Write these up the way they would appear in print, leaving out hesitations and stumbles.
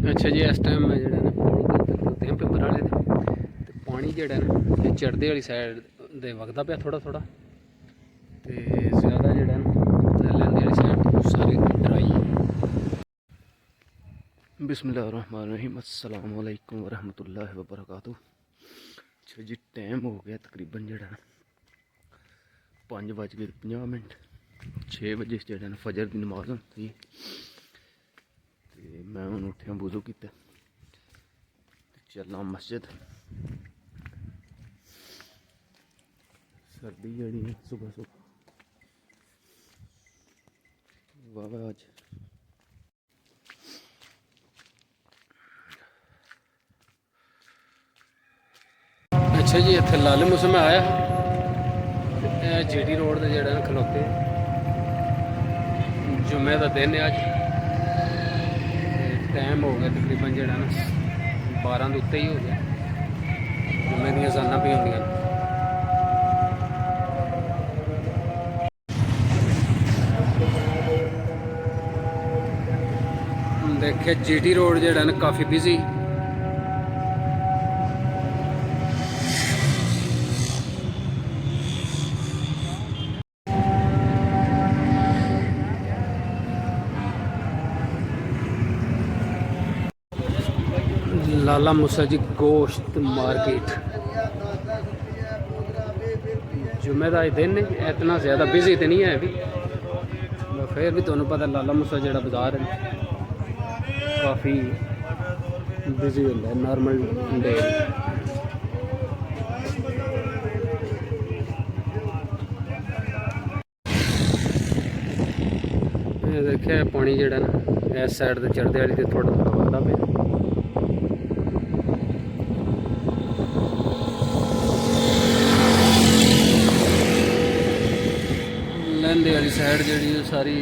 अच्छा जी, इस टाइम मैं जो पुल के खलोते हैं पेपर वाले ते पानी जो ना चढ़ते वाली साइड दे वगदा पे थोड़ा थोड़ा तो ज़्यादा जो लैंदे वाली साइड सारी ड्राई है। बिस्मिल्लाहिर्रहमानिर्रहीम, अस्सलाम वालेकुम वरहमतुल्लाहि वबरकातुहू। अच्छा जी, टाइम हो गया तकरीबन जो 5:50। 6 बजे जो फजर की नमाज होती है तो मैं हूँ उठिया वुज़ू किया चलना मस्जिद। सर्दी जड़ी है सुबह सुबह वाह वाह। अज अच्छा जी, इतने लाल मौसम आया जीटी रोड के जरा खलोते जुम्मे का दिन है अज। टाइम हो गया तकरीबन जो 12 के उत्ते ही हो गया। जुम्मे दी अज़ानां भी होंदियां ने। देखिए जीटी रोड जो काफ़ी बिजी। लाला मूसा जी गोश्त मार्केट जुम्मे का दिन है, इतना ज़्यादा बिजी तो नहीं है अभी, फिर भी तुम्हें पता लाला मूसा जो बाज़ार है काफ़ी बिजी होता है नॉर्मल डे। देखिए पानी जो ना इस साइड से चढ़ते वाली थोड़ा थोड़ा बढ़ता पे। लहंदे वाली साइड जी सारी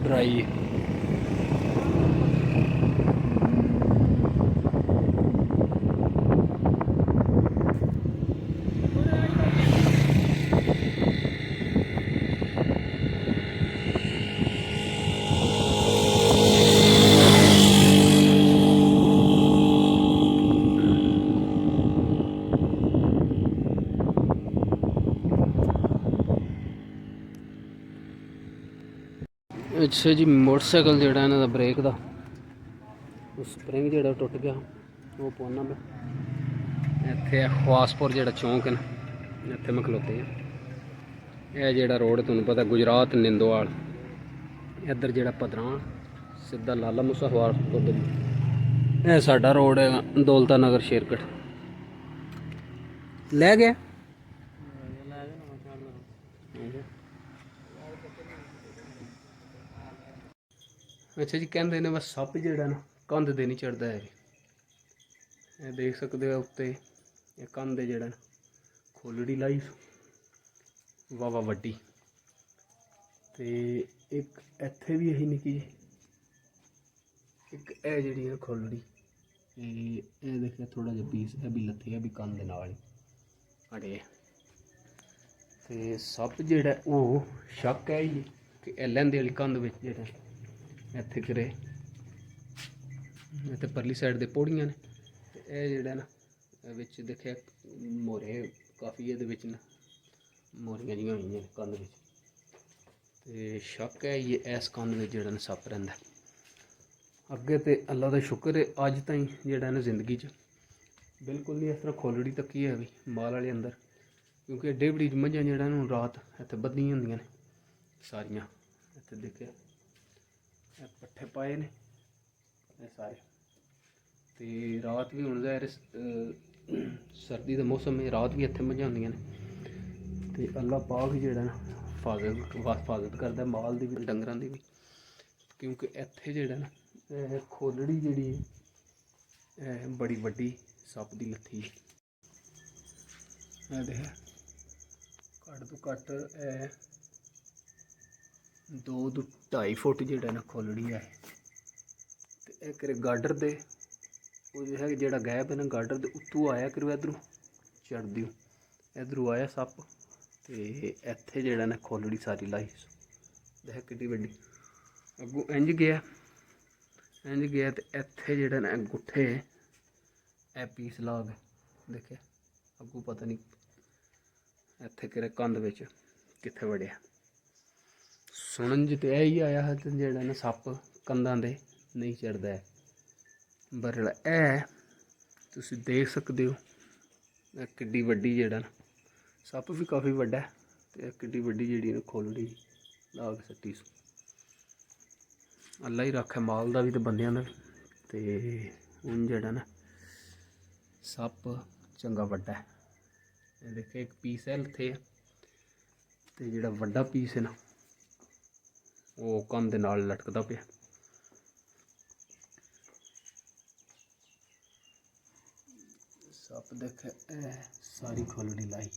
ड्राई है। अच्छा जी, मोटरसाइकिल जो इन्हों ब्रेक का स्प्रिंग जो टुट गया वो पाना मैं इतने ख्वासपुर जो चौंक है इतने मैं खलोते हैं। यह जो रोड तुम्हें पता गुजरात निंदोवाल इधर जो पदरां सीधा लाला मूसा ख्वासपुर। यह साडा रोड है दौलता नगर शेरकट लै गया। अच्छा जी, कहते हैं बस सप जोड़ा ना कंध ते नहीं चढ़ता है। ये देख सकते हो उत्ते ये कंध जोड़ा खोलड़ी लाई वाह वाह वड्डी ते एक इत्थे भी यही निकी एक ए जी है खोलड़ी। ये देखिए थोड़ा जहा पीस है भी लथे है भी कंध दे नाल अड़े ते सप जोड़ा वो शक है ही कि लैंदे वाली कंध विच जेड़ा इत्थे गिरे ते परली साइड दे पौड़ियां ने ते जेड़ा ना विच देखिया मोरे काफ़ी ये न मोरियां जियां होई कंध विच ते शक है ये इस कंध विच जेड़ा सप रहिंदा। अगे तो अल्लाह का शुक्र है अज ताईं जेड़ा ना जिंदगी च बिल्कुल नहीं इस तरह खोलड़ी तकी है भी माल वाले अंदर, क्योंकि एड्डे बड़ी मंझां जेड़ा ना रात इत्थे बद्धियां होंदियां ने सारियां। इत्थे दिक्खे पट्ठे पाए ने सारे ते रात भी हुण ज़ाहिर सर्दी का मौसम है, रात भी इत्थे मंझां होंदियां ने ते अल्लाह पाक जेड़ा ना हिफाजत करदा माल दी भी डंगरां दी भी, क्योंकि इत्थे जेड़ा ना खोलड़ी जिहड़ी है बड़ी वड्डी सप दी लत्थी है। देख घट्ट तो घट्ट 2-2.5 फुट जेड़ा ना खोलड़ी है ते एक गाडर दे है जेड़ा गैप है ना गाडर दे उत्तों आया करो इधरों चढ़दी इधरों आया सप ते इत्थे जेड़ा ना खोलड़ी सारी लाई देख किड्डी वड्डी अगों इंज गया इंज गया तो इत्थे जेह्ड़े ने गुट्ठे ए पीस ला के दिक्खे अग्गू पता नहीं इत्थे किरे कंध बिच कित्थे वड़ेआ। सुनन च ते यही आया हा कि जेह्ड़ा ना सप्प कंधां दे नहीं चढ़दा ऐ, पर जेह्ड़ा है तुसीं देख सकदे हो किड्डी वड्डी जेह्ड़ा ना सप्प भी काफ़ी वड्डा है ते किड्डी वड्डी जेह्ड़ी ना खोलड़ी ला के सट्टी सू। अल्लाह ही रक्खै माल दा भी ते बंदेआं दा भी। ते हून जेह्ड़ा ना सप्प चंगा वड्डा है, दिक्खे एक पीस है इत्थे ते जेह्ड़ा वड्डा पीस है ना वो कंध दे नाल लटकदा पिया। सप्प दिक्खे सारी खोलड़ी लाई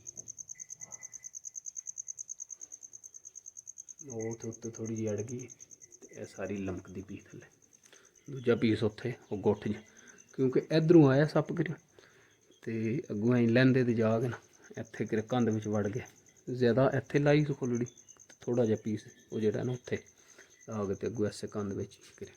वो तो उत्ते थोड़ी जी अड़ गई ते सारी लमकदी पी थल्ले। दूजा पीस उत्थे वो गुट्ठ च क्योंकि इधरों आया सप्प गिर ते अग्गों अं लैंदे ते जा के ना इत्थे किरे कंध बिच वड़ गए। ज़्यादा इत्थे लाई खोलड़ी थोड़ा जा पीस वो जेह्ड़ा ना उत्थे ला के ते अग्गों ऐसे कंध बिच किरे